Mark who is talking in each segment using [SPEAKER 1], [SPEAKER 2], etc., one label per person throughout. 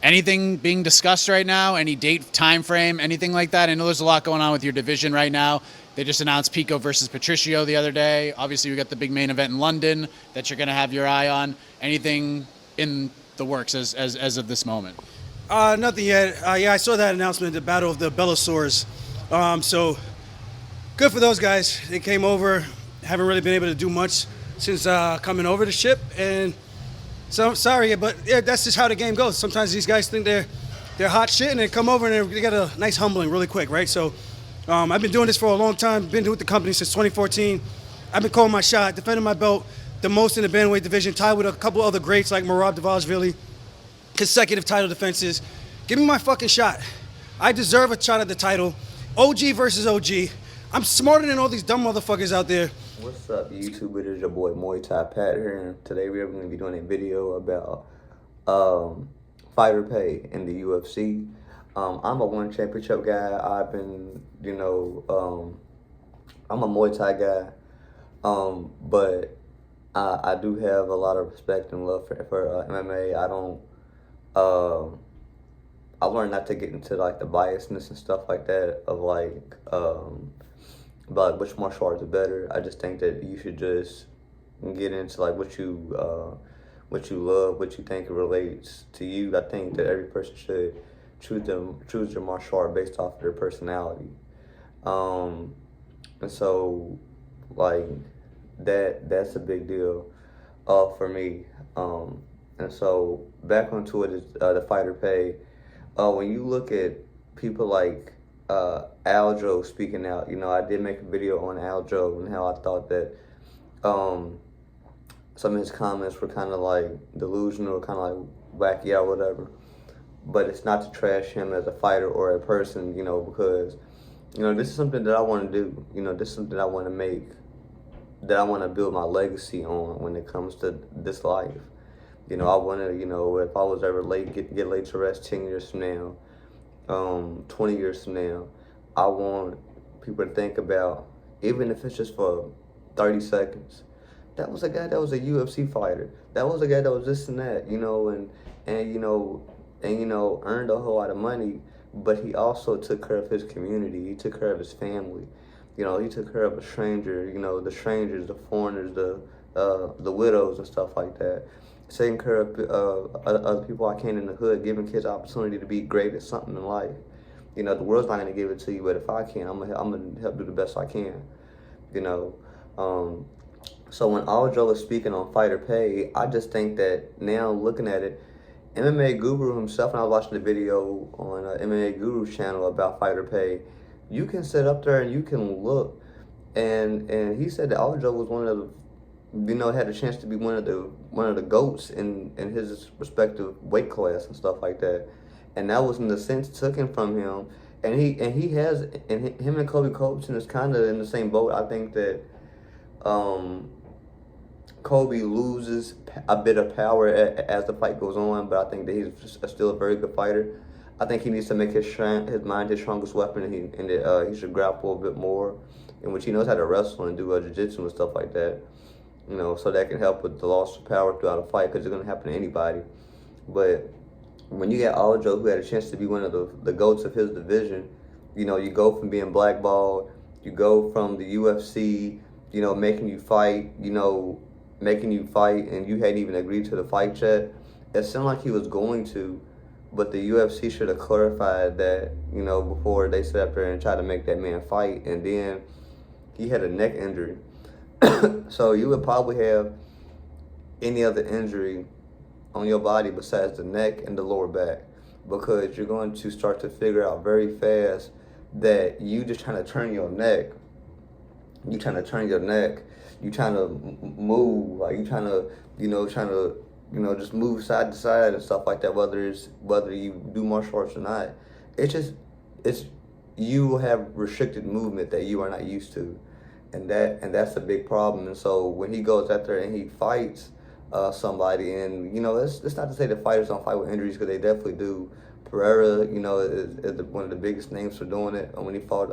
[SPEAKER 1] Anything being discussed right now? Any date, time frame, anything like that? I know there's a lot going on with your division right now. They just announced Pico versus Patricio the other day. Obviously, we got the big main event in London that you're going to have your eye on. Anything in the works as of this moment?
[SPEAKER 2] Nothing yet. Yeah, I saw that announcement, the Battle of the Bellasaurs. So good for those guys. They came over. Haven't really been able to do much since coming over the ship, and so sorry, but yeah, that's just how the game goes. Sometimes these guys think they're hot shit, and they come over and they get a nice humbling really quick, right? So I've been doing this for a long time. Been with the company since 2014. I've been calling my shot, defending my belt the most in the bantamweight division, tied with a couple other greats like Merab Dvalishvili. Consecutive title defenses. Give me my fucking shot. I deserve a shot at the title. OG versus OG. I'm smarter than all these dumb motherfuckers out there.
[SPEAKER 3] What's up, YouTube? It is your boy Muay Thai Pat here, and today we're going to be doing a video about fighter pay in the UFC. I'm a one championship guy. I've been, I'm a Muay Thai guy, but I do have a lot of respect and love for MMA. I learned not to get into like the biasness and stuff like that of like which martial arts are better. I just think that you should just get into like what you love, what you think relates to you. I think that every person should choose their martial art based off of their personality. And so like that's a big deal for me. And so back onto it is the fighter pay. When you look at people like Aljo speaking out, I did make a video on Aljo and how I thought that some of his comments were kind of like delusional, kind of like wacky or whatever. But it's not to trash him as a fighter or a person, because this is something that I want to do. This is something I want to make, that I want to build my legacy on when it comes to this life. I want to, if I was ever get laid to rest 10 years from now, 20 years from now, I want people to think about, even if it's just for 30 seconds, that was a guy that was a UFC fighter. That was a guy that was this and that, and earned a whole lot of money, but he also took care of his community. He took care of his family. He took care of a stranger, the strangers, the foreigners, the widows and stuff like that. Taking care of other people I can in the hood, giving kids opportunity to be great at something in life. The world's not gonna give it to you, but if I can, I'm gonna help do the best I can. So when Aljo is speaking on fighter pay, I just think that now looking at it, MMA Guru himself, and I was watching the video on MMA Guru's channel about fighter pay, you can sit up there and you can look, and he said that Aljo was one of the, had a chance to be one of the goats in his respective weight class and stuff like that, and that was in the sense taken from him, and him and Colby Covington is kind of in the same boat. I think that Colby loses a bit of power as the fight goes on, but I think that he's still a very good fighter. I think he needs to make his mind his strongest weapon, and he should grapple a bit more, in which he knows how to wrestle and do jiu-jitsu and stuff like that. So that can help with the loss of power throughout a fight, because it's going to happen to anybody. But when you got Aljo, who had a chance to be one of the GOATs of his division, you go from being blackballed, you go from the UFC, making you fight, and you hadn't even agreed to the fight yet. It sounded like he was going to, but the UFC should have clarified that, before they sat up there and tried to make that man fight. And then he had a neck injury. So you would probably have any other injury on your body besides the neck and the lower back, because you're going to start to figure out very fast that you just trying to turn your neck. You trying to move, like you trying to, just move side to side and stuff like that, whether you do martial arts or not. You have restricted movement that you are not used to. And that's a big problem. And so when he goes out there and he fights somebody, and it's not to say that fighters don't fight with injuries, because they definitely do. Pereira, is one of the biggest names for doing it. When he fought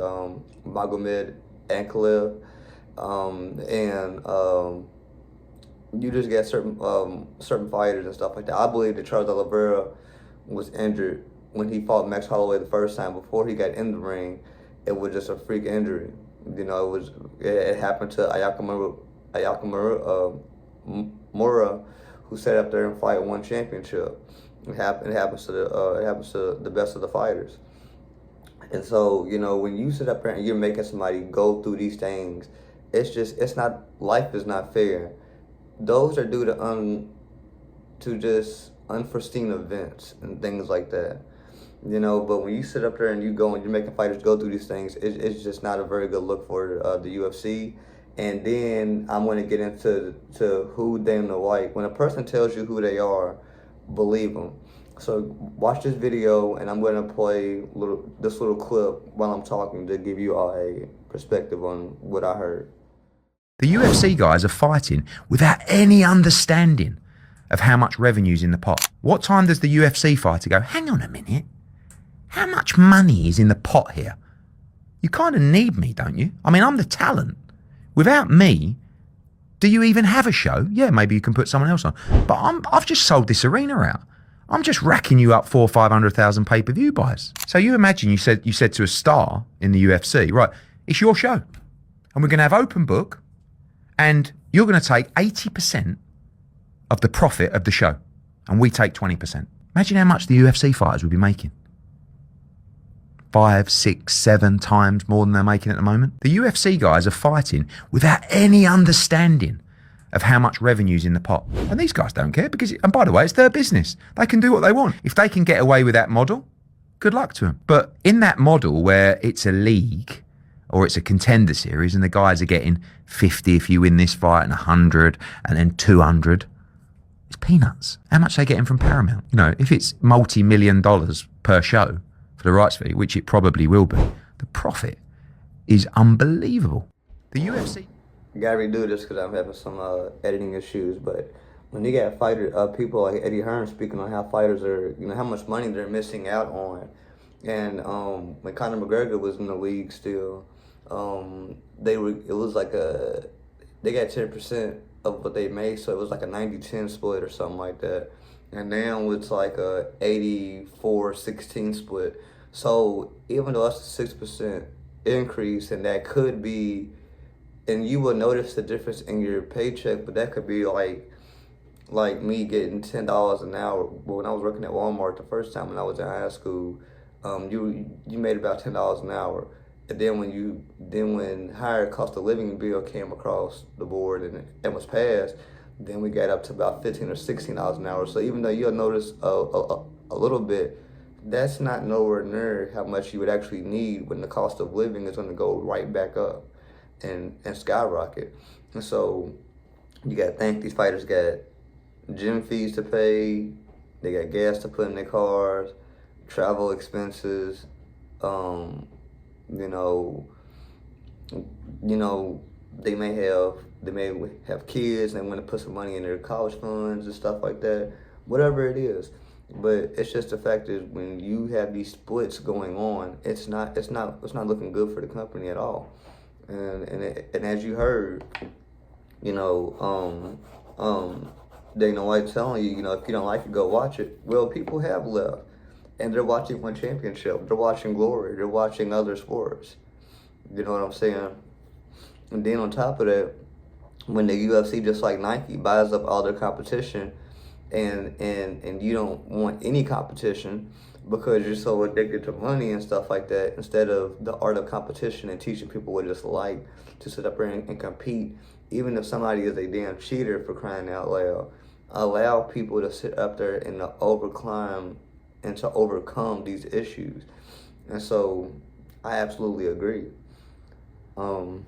[SPEAKER 3] Magomed Ankalaev, you just get certain fighters and stuff like that. I believe that Charles Oliveira was injured when he fought Max Holloway the first time. Before he got in the ring, it was just a freak injury. You know, it happened to Ayaka Mura, who sat up there and fight one championship. It happens to the best of the fighters. And so, you know, when you sit up there and you're making somebody go through these things, life is not fair. Those are due to just unforeseen events and things like that. You know, but when you sit up there and you're making fighters go through these things, it's just not a very good look for the UFC. And then I'm going to get into who Dana White. When a person tells you who they are, believe them. So watch this video, and I'm going to play this little clip while I'm talking to give you all a perspective on what I heard.
[SPEAKER 4] The UFC guys are fighting without any understanding of how much revenue's in the pot. What time does the UFC fighter go, hang on a minute, how much money is in the pot here? You kind of need me, don't you? I mean, I'm the talent. Without me, do you even have a show? Yeah, maybe you can put someone else on. But I've just sold this arena out. I'm just racking you up 400,000 or 500,000 pay-per-view buys. So you imagine you said to a star in the UFC, right, it's your show. And we're going to have open book, and you're going to take 80% of the profit of the show, and we take 20%. Imagine how much the UFC fighters would be making. 5, 6, 7 times more than they're making at the moment. The UFC guys are fighting without any understanding of how much revenue's in the pot. And these guys don't care because, and by the way, it's their business. They can do what they want. If they can get away with that model, good luck to them. But in that model where it's a league or it's a contender series and the guys are getting 50 if you win this fight and 100 and then 200, it's peanuts. How much are they getting from Paramount? You know, if it's multi-million dollars per show for the rights fee, which it probably will be, the profit is unbelievable. The UFC...
[SPEAKER 3] I gotta redo this because I'm having some editing issues, but when you got people like Eddie Hearn speaking on how fighters are, you know, how much money they're missing out on, and when Conor McGregor was in the league still, they got 10% of what they made, so it was like a 90-10 split or something like that, and now it's like a 84-16 split. So even though that's a 6% increase, and that could be, and you will notice the difference in your paycheck, but that could be like me getting $10 an hour. When I was working at Walmart the first time when I was in high school, you made about $10 an hour. And then when higher cost of living bill came across the board and was passed, then we got up to about $15 or $16 an hour. So even though you'll notice a little bit, that's not nowhere near how much you would actually need when the cost of living is going to go right back up and skyrocket. And so you got to think these fighters got gym fees to pay, they got gas to put in their cars, travel expenses, you know, they may have kids and they want to put some money in their college funds and stuff like that, whatever it is. But it's just the fact is when you have these splits going on, it's not looking good for the company at all. And as you heard, you know, Dana White telling you, you know, if you don't like it, go watch it. Well, people have left, and they're watching one championship. They're watching Glory. They're watching other sports. You know what I'm saying? And then on top of that, when the UFC, just like Nike, buys up all their competition, and you don't want any competition because you're so addicted to money and stuff like that, instead of the art of competition and teaching people what it's like to sit up there and compete, even if somebody is a damn cheater, for crying out loud, allow people to sit up there and to overcome these issues. And so I absolutely agree. And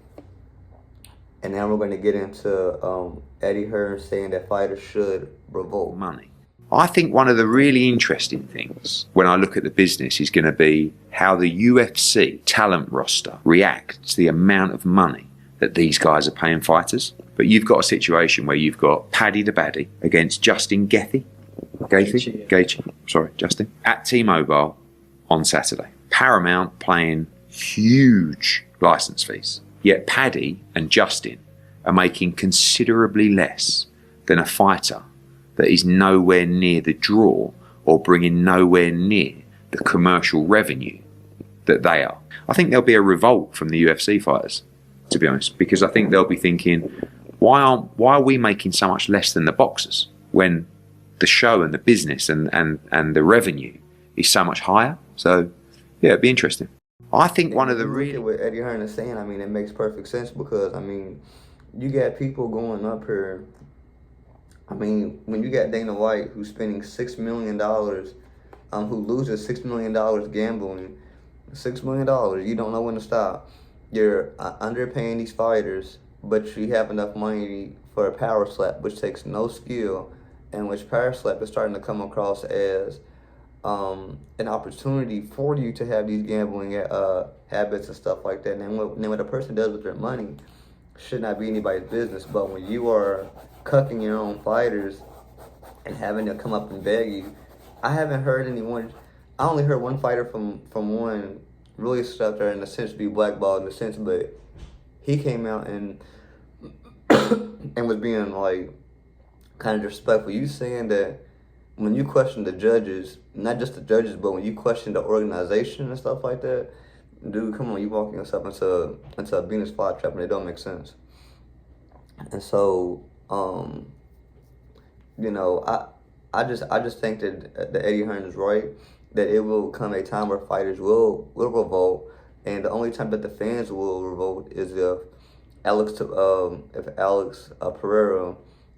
[SPEAKER 3] now we're going to get into Eddie Hearn saying that fighters should revolt.
[SPEAKER 4] Money. I think one of the really interesting things when I look at the business is going to be how the UFC talent roster reacts to the amount of money that these guys are paying fighters. But you've got a situation where you've got Paddy the Baddy against Justin Gaethje, Justin, at T-Mobile on Saturday. Paramount paying huge license fees. Yet Paddy and Justin are making considerably less than a fighter that is nowhere near the draw or bringing nowhere near the commercial revenue that they are. I think there'll be a revolt from the UFC fighters, to be honest, because I think they'll be thinking, why are we making so much less than the boxers when the show and the business and the revenue is so much higher? So yeah, it'd be interesting. I think one of the
[SPEAKER 3] Look at what Eddie Hearn is saying. I mean, it makes perfect sense because I mean, you got people going up here. I mean, when you got Dana White who's spending $6 million, who loses $6 million gambling, $6 million, you don't know when to stop. You're underpaying these fighters, but you have enough money for a power slap, which takes no skill, and which power slap is starting to come across as an opportunity for you to have these gambling habits and stuff like that. And what a person does with their money should not be anybody's business. But when you are cucking your own fighters and having to come up and beg you, I haven't heard anyone. I only heard one fighter from one really stuck there in a sense to be blackballed in a sense, but he came out and and was being like kind of disrespectful. You saying that when you question the judges, not just the judges, but when you question the organization and stuff like that, dude, come on, you walking yourself into a Venus flytrap and it don't make sense. And so, you know, I just think that Eddie Hearn is right, that it will come a time where fighters will revolt, and the only time that the fans will revolt is if Alex Pereira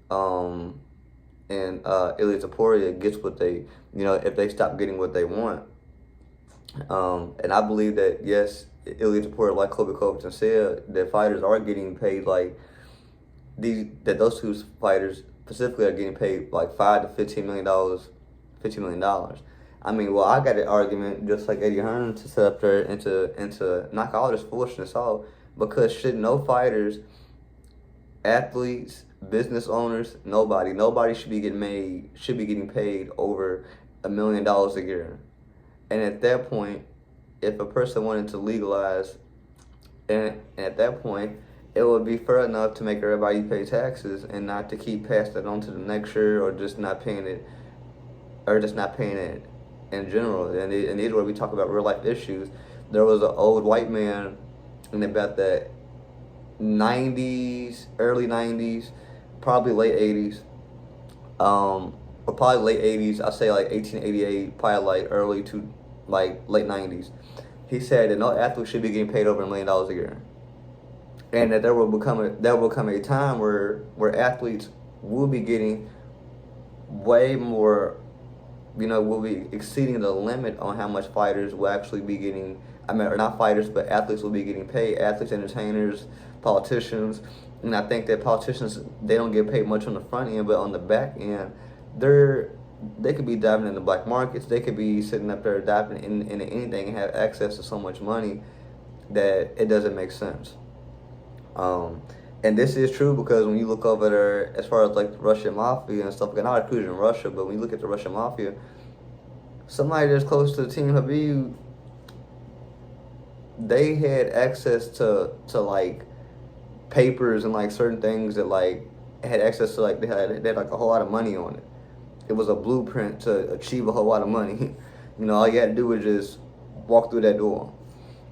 [SPEAKER 3] and Ilia Topuria gets what they, you know, if they stop getting what they want. And I believe that, yes, Ilia Topuria, like Colby Covington said, that fighters are getting paid like that those two fighters specifically are getting paid like $5 to $15 million, $15 million. I mean, well, I got an argument just like Eddie Hearn to set up there and to knock all this foolishness off, because should no fighters, athletes, business owners, nobody should be getting paid over $1 million a year. And at that point, if a person wanted to legalize, and at that point, it would be fair enough to make everybody pay taxes and not to keep passing it on to the next year, or just not paying it in general. And either way, we talk about real life issues. There was an old white man in about the 90s, early 90s, probably late 80s, or probably late 80s. I say like 1888, probably like early to like late 90s. He said that no athlete should be getting paid over $1 million a year, and that there will become a time where athletes will be getting way more, you know, will be exceeding the limit on how much fighters will actually be getting. I mean, or not fighters, but athletes will be getting paid. Athletes, entertainers, politicians. And I think that politicians, they don't get paid much on the front end, but on the back end, they could be diving in the black markets. They could be sitting up there diving into anything and have access to so much money that it doesn't make sense. And this is true because when you look over there, as far as like the Russian mafia and stuff, like, not including Russia, but when you look at the Russian mafia, somebody that's close to Team Habib, they had access to like papers and like certain things that like had access to, like they had like a whole lot of money on it. It was a blueprint to achieve a whole lot of money. You know, all you had to do was just walk through that door.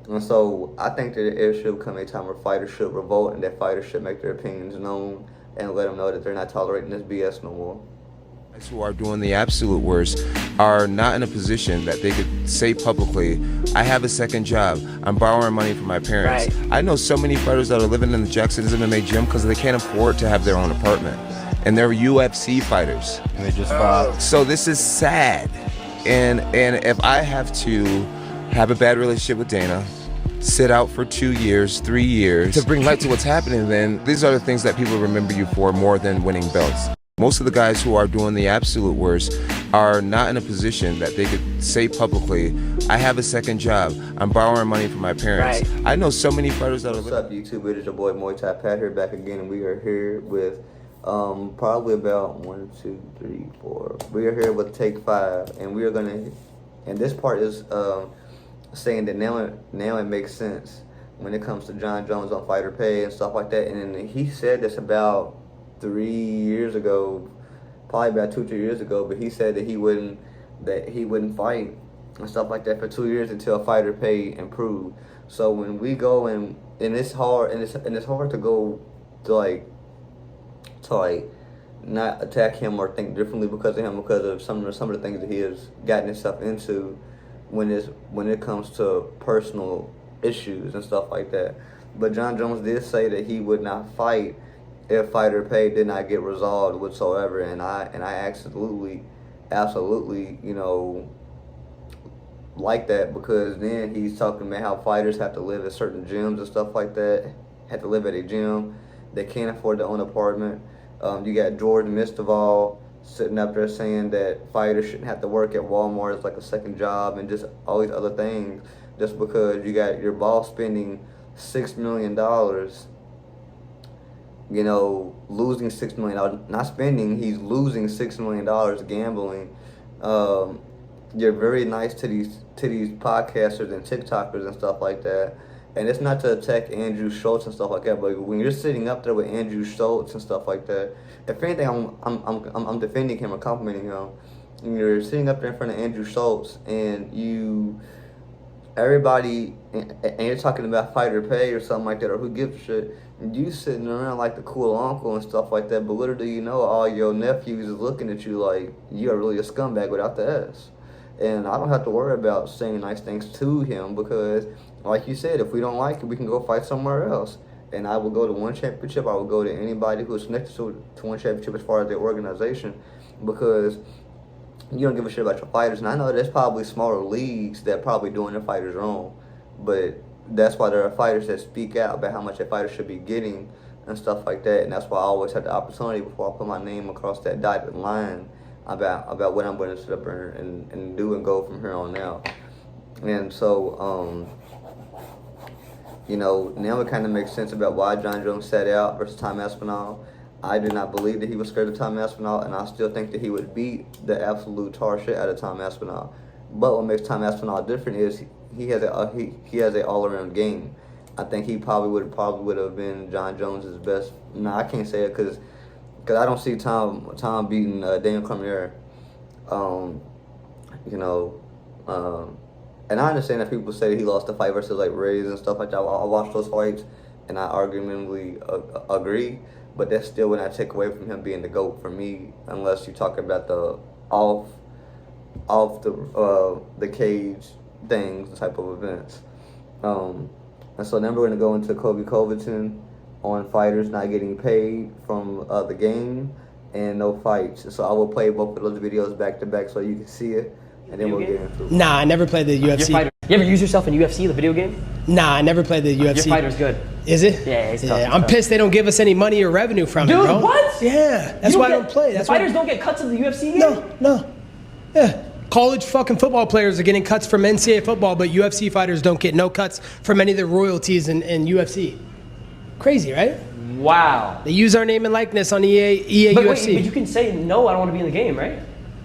[SPEAKER 3] And so I think that there should come a time where fighters should revolt, and that fighters should make their opinions known and let them know that they're not tolerating this BS no more.
[SPEAKER 5] Who are doing the absolute worst are not in a position that they could say publicly, I have a second job, I'm borrowing money from my parents. Right. I know so many fighters that are living in the Jackson's MMA gym because they can't afford to have their own apartment. And they're UFC fighters.
[SPEAKER 6] And they just fought.
[SPEAKER 5] So this is sad. And if I have to have a bad relationship with Dana, sit out for 2 years, 3 years, to bring light to what's happening, then these are the things that people remember you for more than winning belts. Most of the guys who are doing the absolute worst are not in a position that they could say publicly, I have a second job, I'm borrowing money from my parents. Right. I know so many fighters that are...
[SPEAKER 3] What's up, YouTube? It is your boy Muay Thai Pat here, back again, and we are here with probably about 1, 2, 3, 4. We are here with take 5, and we are gonna... And this part is saying that now it makes sense when it comes to John Jones on Fighter Pay and stuff like that. And he said this about 3 years ago, probably about 2, 3 years ago, but he said that he wouldn't that he wouldn't fight and stuff like that for 2 years until fighter pay improved. So when we go and it's hard and it's hard to go to like not attack him or think differently because of him, because of some of the things that he has gotten himself into when it comes to personal issues and stuff like that. But John Jones did say that he would not fight if fighter pay did not get resolved whatsoever, and I absolutely, you know, like that, because then he's talking about how fighters have to live at certain gyms and stuff like that, have to live at a gym, they can't afford their own apartment. You got Jordan Mistoval sitting up there saying that fighters shouldn't have to work at Walmart as like a second job and just all these other things, just because you got your boss spending $6 million, you know, losing $6 million, not spending, he's losing $6 million gambling. You're very nice to these podcasters and TikTokers and stuff like that. And it's not to attack Andrew Schultz and stuff like that, but when you're sitting up there with Andrew Schultz and stuff like that, if anything, I'm defending him or complimenting him. And you're sitting up there in front of Andrew Schultz, and everybody, and you're talking about fighter pay or something like that, or who gives a shit. And you sitting around like the cool uncle and stuff like that, but little do you know, all your nephews is looking at you like you are really a scumbag without the S. And I don't have to worry about saying nice things to him, because, like you said, if we don't like it, we can go fight somewhere else. And I will go to one championship. I will go to anybody who's connected to one championship as far as their organization, because you don't give a shit about your fighters. And I know there's probably smaller leagues that probably doing their fighters wrong, but that's why there are fighters that speak out about how much a fighter should be getting and stuff like that. And that's why I always have the opportunity before I put my name across that dotted line about what I'm going to sit up and do and go from here on out. And so, you know, now it kind of makes sense about why John Jones sat out versus Tom Aspinall. I did not believe that he was scared of Tom Aspinall, and I still think that he would beat the absolute tar shit out of Tom Aspinall. But what makes Tom Aspinall different is he has a all-around game. I think he probably would have been John Jones's best. No, I can't say it because I don't see Tom beating Daniel Cormier. You know, and I understand that people say that he lost the fight versus like Reyes and stuff like that. I watched those fights, and I arguably agree. But that still would not take away from him being the GOAT for me, unless you talk about the off the cage things, type of events. And so then we're going to go into Colby Covington on fighters not getting paid from the game and no fights. So I will play both of those videos back to back so you can see it, and then we'll get into it.
[SPEAKER 6] Nah, I never played the UFC.
[SPEAKER 7] You ever use yourself in UFC, the video game?
[SPEAKER 6] Nah, I never played the UFC.
[SPEAKER 7] Your fighter's good.
[SPEAKER 6] Is it?
[SPEAKER 7] Yeah, he's tough.
[SPEAKER 6] I'm pissed they don't give us any money or revenue from it,
[SPEAKER 7] Dude,
[SPEAKER 6] bro.
[SPEAKER 7] what?
[SPEAKER 6] Yeah, that's why I don't play.
[SPEAKER 7] The fighters don't get cuts of the UFC game?
[SPEAKER 6] No. Yeah. College fucking football players are getting cuts from NCAA football, but UFC fighters don't get no cuts from any of the royalties in UFC. Crazy, right?
[SPEAKER 7] Wow.
[SPEAKER 6] They use our name and likeness on EA
[SPEAKER 7] But
[SPEAKER 6] UFC.
[SPEAKER 7] wait, but you can say, no, I don't want to be in the game, right?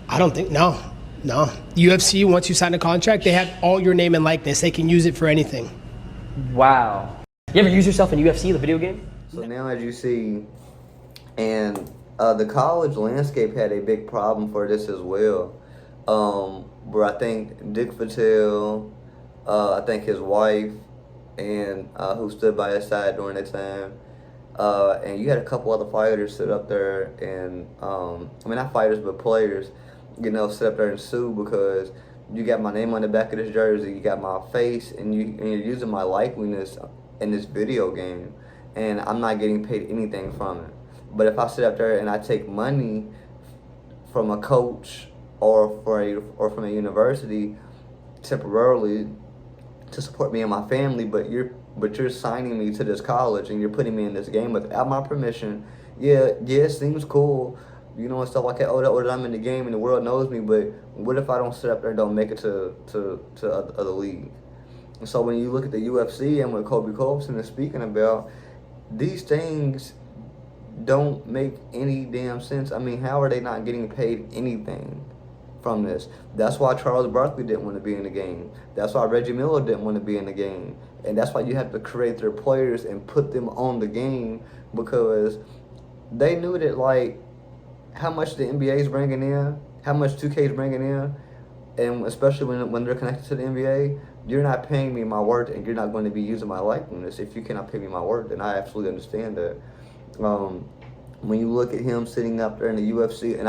[SPEAKER 6] I don't think, no. UFC, once you sign a contract, they have all your name and likeness. They can use it for anything.
[SPEAKER 7] Wow. You ever use yourself in UFC, the video game?
[SPEAKER 3] So now, as you see, and the college landscape had a big problem for this as well, where I think Dick Patel, I think his wife, and who stood by his side during that time, and you had a couple other fighters sit up there and, I mean, not fighters, but players, you know, sit up there and sue because you got my name on the back of this jersey, you got my face, and you're using my likeness in this video game, and I'm not getting paid anything from it. But if I sit up there and I take money from a coach or from a university temporarily to support me and my family, but you're signing me to this college and you're putting me in this game without my permission. Yeah, it seems cool, you know, and stuff like that. Oh, that I'm in the game and the world knows me, but what if I don't sit up there and don't make it to other league? And so when you look at the UFC and what Colby Covington is speaking about, these things don't make any damn sense. I mean, how are they not getting paid anything from this? That's why Charles Barkley didn't want to be in the game. That's why Reggie Miller didn't want to be in the game. And that's why you have to create their players and put them on the game, because they knew that, like, how much the NBA is bringing in, how much 2K is bringing in, And especially when they're connected to the NBA, you're not paying me my worth, and you're not going to be using my likeness. If you cannot pay me my worth, then I absolutely understand that. When you look at him sitting up there in the UFC, and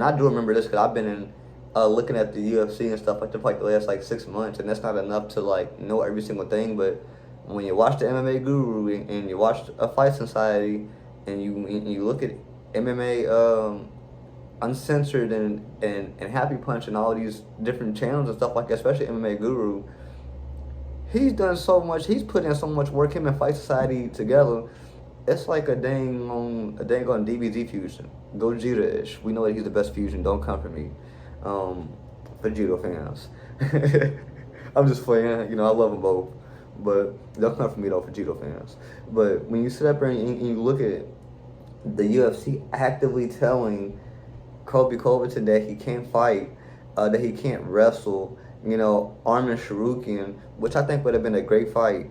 [SPEAKER 3] I do remember this because I've been in looking at the UFC and stuff like that for like the last like 6 months, and that's not enough to like know every single thing. But when you watch the MMA Guru and you watch a Fight Society, and you look at MMA Uncensored and Happy Punch and all these different channels and stuff like that, especially MMA Guru, he's done so much. He's put in so much work. Him and Fight Society together, it's like a dang on DBZ fusion. Gogeta-ish. We know that he's the best fusion. Don't come for me, for judo fans. I'm just playing. You know, I love them both, but don't come for me though for judo fans. But when you sit up there and you look at the UFC actively telling Colby Covington that he can't fight, that he can't wrestle, you know, Armin Sharukian, which I think would have been a great fight.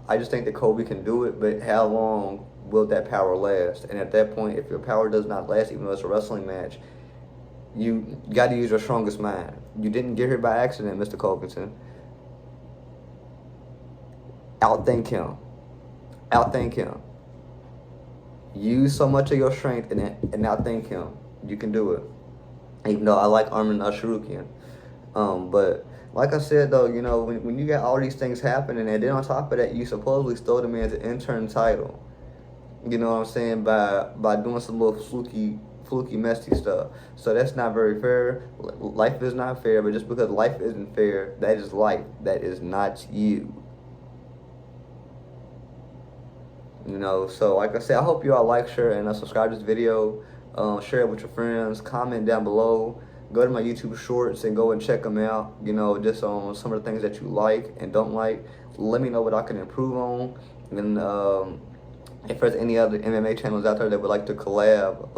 [SPEAKER 3] I just think that Colby can do it, but how long will that power last? And at that point, if your power does not last, even though it's a wrestling match, you got to use your strongest mind. You didn't get here by accident, Mr. Covington. Outthink him. Use so much of your strength and outthink him. You can do it. Even though I like Armin Sharukian. But like I said, though, you know, when you got all these things happening, and then on top of that, you supposedly stole the man's intern title. You know what I'm saying? By doing some little fluky, messy stuff. So that's not very fair. Life is not fair, but just because life isn't fair, that is life. That is not you. You know, so like I said, I hope you all like, share, and subscribe to this video. Share it with your friends. Comment down below. Go to my YouTube shorts and go and check them out. You know, just on some of the things that you like and don't like. Let me know what I can improve on. And if there's any other MMA channels out there that would like to collab,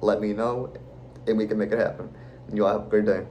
[SPEAKER 3] let me know, and we can make it happen. You all have a great day.